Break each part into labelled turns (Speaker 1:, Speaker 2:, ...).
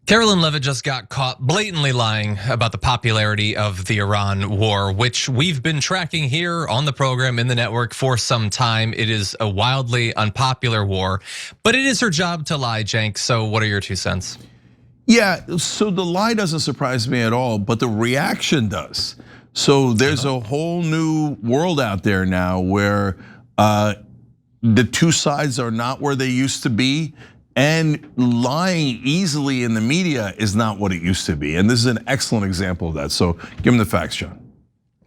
Speaker 1: Karoline Leavitt just got caught blatantly lying about the popularity of the Iran war, which we've been tracking here on the program in the network for some time. It is a wildly unpopular war, but it is her job to lie, Cenk. So what are your 2 cents?
Speaker 2: Yeah, so the lie doesn't surprise me at all, but the reaction does. So there's a whole new world out there now where the two sides are not where they used to be. And lying easily in the media is not what it used to be. And this is an excellent example of that. So give them the facts, John.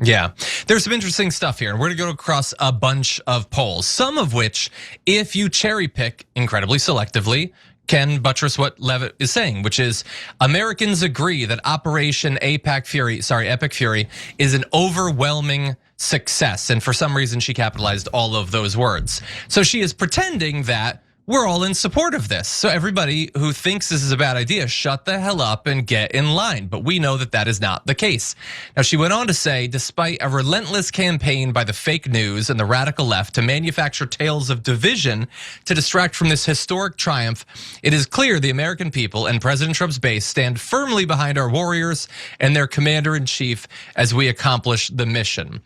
Speaker 1: Yeah, there's some interesting stuff here. And we're gonna go across a bunch of polls, some of which, if you cherry pick incredibly selectively, can buttress what Leavitt is saying, which is Americans agree that Operation Epic Fury is an overwhelming success. And for some reason, she capitalized all of those words. So she is pretending that we're all in support of this. So everybody who thinks this is a bad idea, shut the hell up and get in line. But we know that that is not the case. Now, she went on to say, despite a relentless campaign by the fake news and the radical left to manufacture tales of division to distract from this historic triumph, it is clear the American people and President Trump's base stand firmly behind our warriors and their commander-in-chief as we accomplish the mission.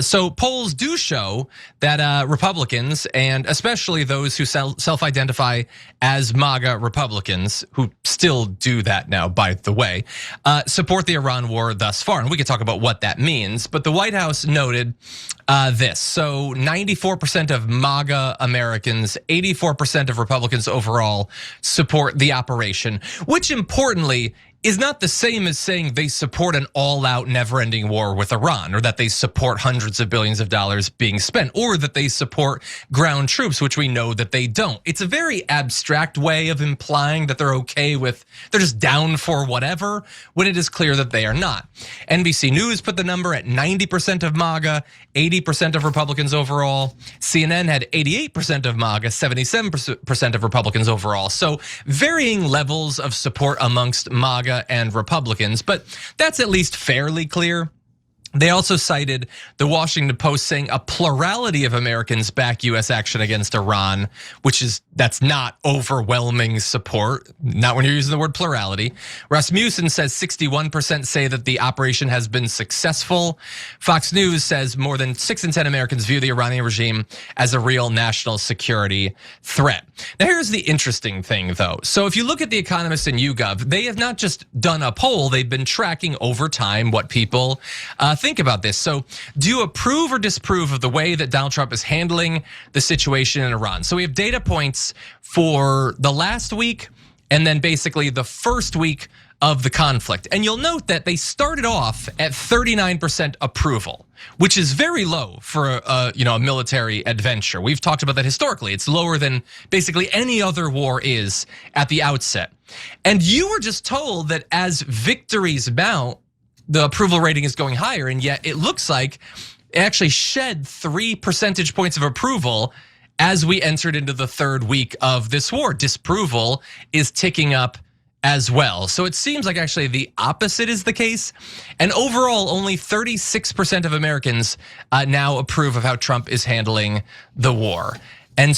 Speaker 1: So polls do show that Republicans, and especially those who self-identify as MAGA Republicans, who still do that now, by the way, support the Iran war thus far. And we could talk about what that means, but the White House noted this. So 94% of MAGA Americans, 84% of Republicans overall support the operation, which importantly is not the same as saying they support an all-out never-ending war with Iran, or that they support hundreds of billions of dollars being spent, or that they support ground troops, which we know that they don't. It's a very abstract way of implying that they're okay with, they're just down for whatever, when it is clear that they are not. NBC News put the number at 90% of MAGA, 80% of Republicans overall. CNN had 88% of MAGA, 77% of Republicans overall. So varying levels of support amongst MAGA and Republicans, but that's at least fairly clear. They also cited the Washington Post saying a plurality of Americans back US action against Iran, that's not overwhelming support, not when you're using the word plurality. Rasmussen says 61% say that the operation has been successful. Fox News says more than 6 in 10 Americans view the Iranian regime as a real national security threat. Now here's the interesting thing though. So if you look at The Economist and YouGov, they have not just done a poll, they've been tracking over time what people think about this. So do you approve or disapprove of the way that Donald Trump is handling the situation in Iran? So we have data points for the last week and then basically the first week of the conflict. And you'll note that they started off at 39% approval, which is very low for a military adventure. We've talked about that historically. It's lower than basically any other war is at the outset. And you were just told that as victories mount, the approval rating is going higher, and yet it looks like it actually shed 3 percentage points of approval as we entered into the third week of this war. Disapproval is ticking up as well. So it seems like actually the opposite is the case. And overall, only 36% of Americans now approve of how Trump is handling the war. And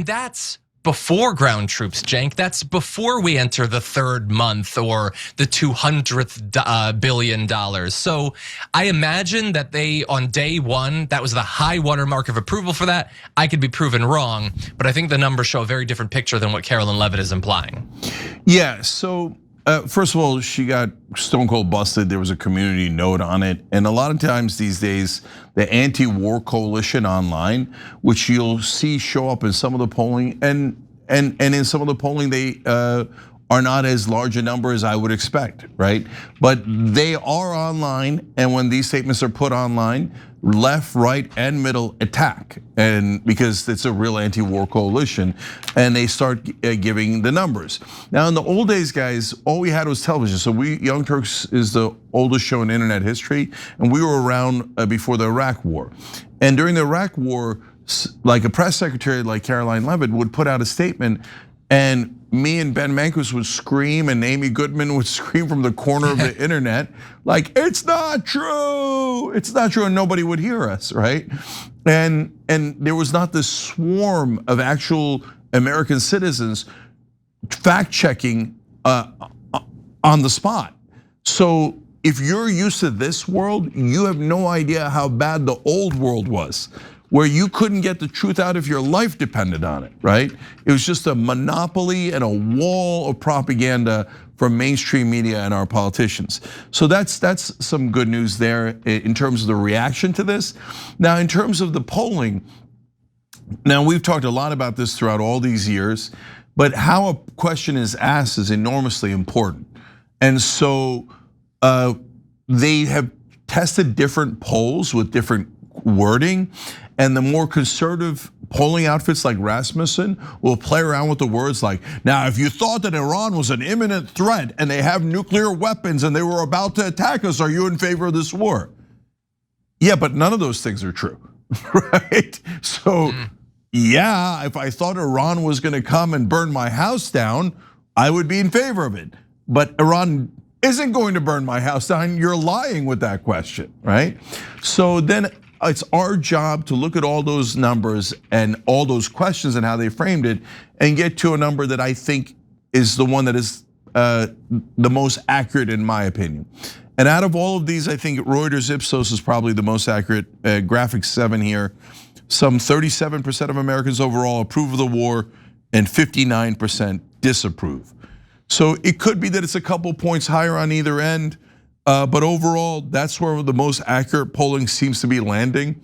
Speaker 1: that's before ground troops, Cenk. That's before we enter the third month or the 200th billion dollars. So I imagine that they, on day one, that was the high watermark of approval for that. I could be proven wrong, but I think the numbers show a very different picture than what Karoline Leavitt is implying.
Speaker 2: Yeah, so first of all, she got stone cold busted. There was a community note on it. And a lot of times these days, the anti-war coalition online, which you'll see show up in some of the polling, and in some of the polling, they are not as large a number as I would expect, right? But they are online, and when these statements are put online, left, right, and middle attack, and because it's a real anti-war coalition, and they start giving the numbers. Now in the old days, guys, all we had was television. So Young Turks is the oldest show in internet history, and we were around before the Iraq War. And during the Iraq War, like a press secretary like Karoline Leavitt would put out a statement, and me and Ben Mankus would scream, and Amy Goodman would scream from the corner of the internet, like, it's not true, and nobody would hear us, right? And there was not this swarm of actual American citizens fact checking on the spot. So if you're used to this world, you have no idea how bad the old world was, where you couldn't get the truth out if your life depended on it, right? It was just a monopoly and a wall of propaganda from mainstream media and our politicians. So that's some good news there in terms of the reaction to this. Now, in terms of the polling, now we've talked a lot about this throughout all these years, but how a question is asked is enormously important. And so they have tested different polls with different wording, and the more conservative polling outfits like Rasmussen will play around with the words like, now if you thought that Iran was an imminent threat and they have nuclear weapons and they were about to attack us, are you in favor of this war? Yeah, but none of those things are true, right? So yeah, if I thought Iran was gonna come and burn my house down, I would be in favor of it. But Iran isn't going to burn my house down. You're lying with that question, right? So then it's our job to look at all those numbers and all those questions and how they framed it and get to a number that I think is the one that is the most accurate in my opinion. And out of all of these, I think Reuters Ipsos is probably the most accurate. Graphic 7 here. Some 37% of Americans overall approve of the war and 59% disapprove. So it could be that it's a couple points higher on either end, but overall, that's where the most accurate polling seems to be landing.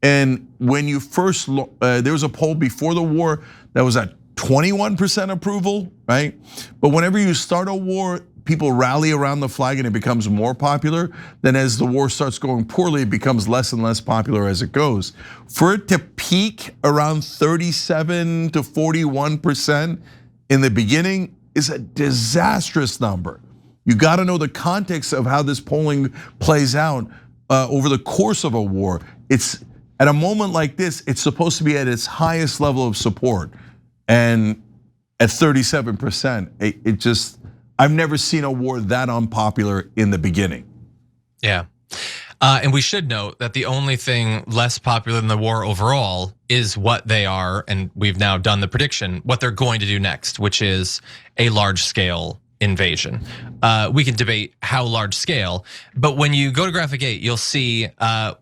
Speaker 2: And when you first, there was a poll before the war that was at 21% approval, right? But whenever you start a war, people rally around the flag and it becomes more popular. Then as the war starts going poorly, it becomes less and less popular as it goes. For it to peak around 37 to 41% in the beginning is a disastrous number. You gotta know the context of how this polling plays out over the course of a war. It's at a moment like this, it's supposed to be at its highest level of support. And at 37%, it just, I've never seen a war that unpopular in the beginning.
Speaker 1: Yeah. And we should note that the only thing less popular than the war overall is what they are, and we've now done the prediction, what they're going to do next, which is a large scale invasion. We can debate how large scale, but when you go to graphic 8, you'll see a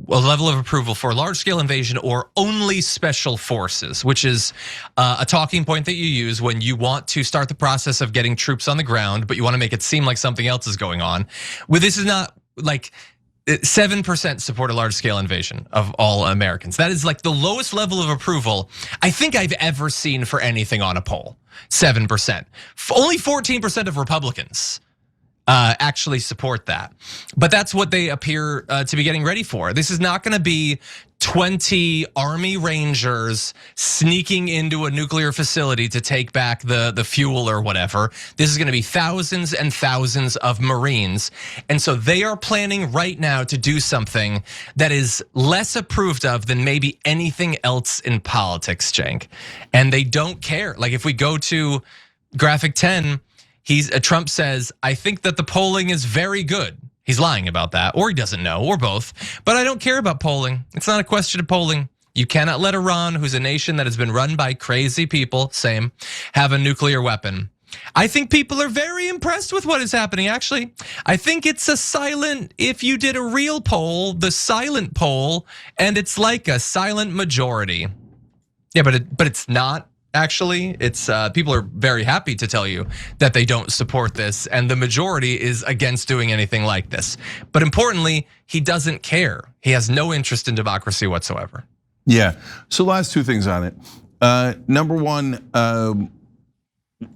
Speaker 1: level of approval for large scale invasion or only special forces, which is a talking point that you use when you want to start the process of getting troops on the ground, but you want to make it seem like something else is going on. Well, this is not like 7% support a large scale invasion of all Americans. That is like the lowest level of approval I think I've ever seen for anything on a poll. 7%. Only 14% of Republicans actually support that. But that's what they appear to be getting ready for. This is not gonna be 20 Army Rangers sneaking into a nuclear facility to take back the fuel or whatever. This is gonna be thousands and thousands of Marines. And so they are planning right now to do something that is less approved of than maybe anything else in politics, Cenk. And they don't care. Like if we go to graphic 10, Trump says, I think that the polling is very good. He's lying about that, or he doesn't know, or both. But I don't care about polling. It's not a question of polling. You cannot let Iran, who's a nation that has been run by crazy people, same, have a nuclear weapon. I think people are very impressed with what is happening, actually. I think it's a silent, if you did a real poll, the silent poll, and it's like a silent majority. Yeah, but it's not. Actually, it's people are very happy to tell you that they don't support this, and the majority is against doing anything like this. But importantly, he doesn't care. He has no interest in democracy whatsoever.
Speaker 2: Yeah. So last two things on it. Number one,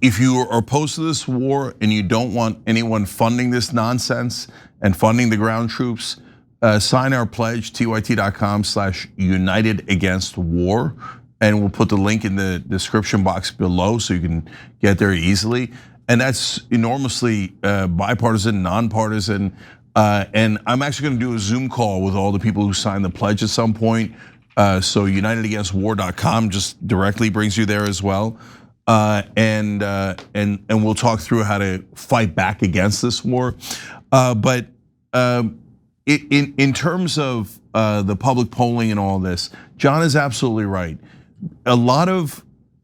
Speaker 2: if you are opposed to this war and you don't want anyone funding this nonsense and funding the ground troops, sign our pledge, tyt.com/United Against War. And we'll put the link in the description box below so you can get there easily. And that's enormously bipartisan, nonpartisan. And I'm actually gonna do a Zoom call with all the people who signed the pledge at some point. So unitedagainstwar.com just directly brings you there as well. And we'll talk through how to fight back against this war. But in terms of the public polling and all this, John is absolutely right.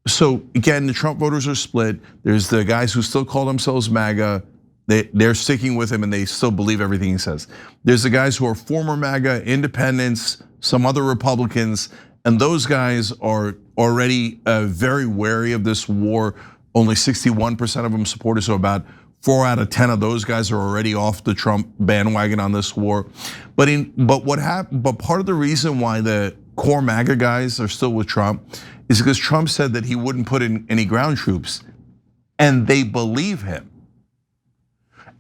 Speaker 2: So again, the Trump voters are split. There's the guys who still call themselves MAGA, They're sticking with him and they still believe everything he says. There's the guys who are former MAGA, independents, some other Republicans, and those guys are already very wary of this war. Only 61% of them support it, so about 4 out of 10 of those guys are already off the Trump bandwagon on this war. But part of the reason why the core MAGA guys are still with Trump is because Trump said that he wouldn't put in any ground troops, and they believe him.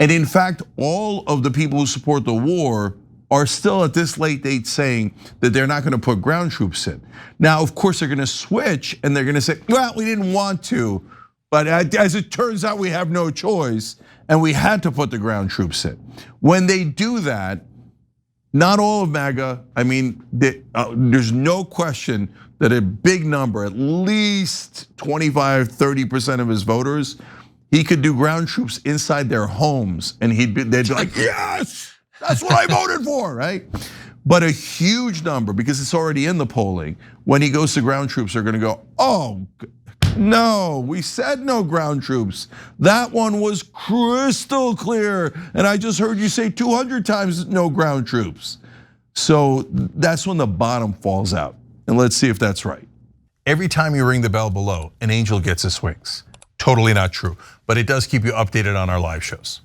Speaker 2: And in fact, all of the people who support the war are still at this late date saying that they're not gonna put ground troops in. Now, of course, they're gonna switch and they're gonna say, well, we didn't want to, but as it turns out, we have no choice and we had to put the ground troops in. When they do that, not all of MAGA, I mean, there's no question that a big number, at least 25, 30% of his voters, he could do ground troops inside their homes and they'd be like, yes, that's what I voted for, right? But a huge number, because it's already in the polling, when he goes to ground troops, they're gonna go, oh, no, we said no ground troops. That one was crystal clear. And I just heard you say 200 times no ground troops. So that's when the bottom falls out. And let's see if that's right.
Speaker 3: Every time you ring the bell below, an angel gets his wings. Totally not true, but it does keep you updated on our live shows.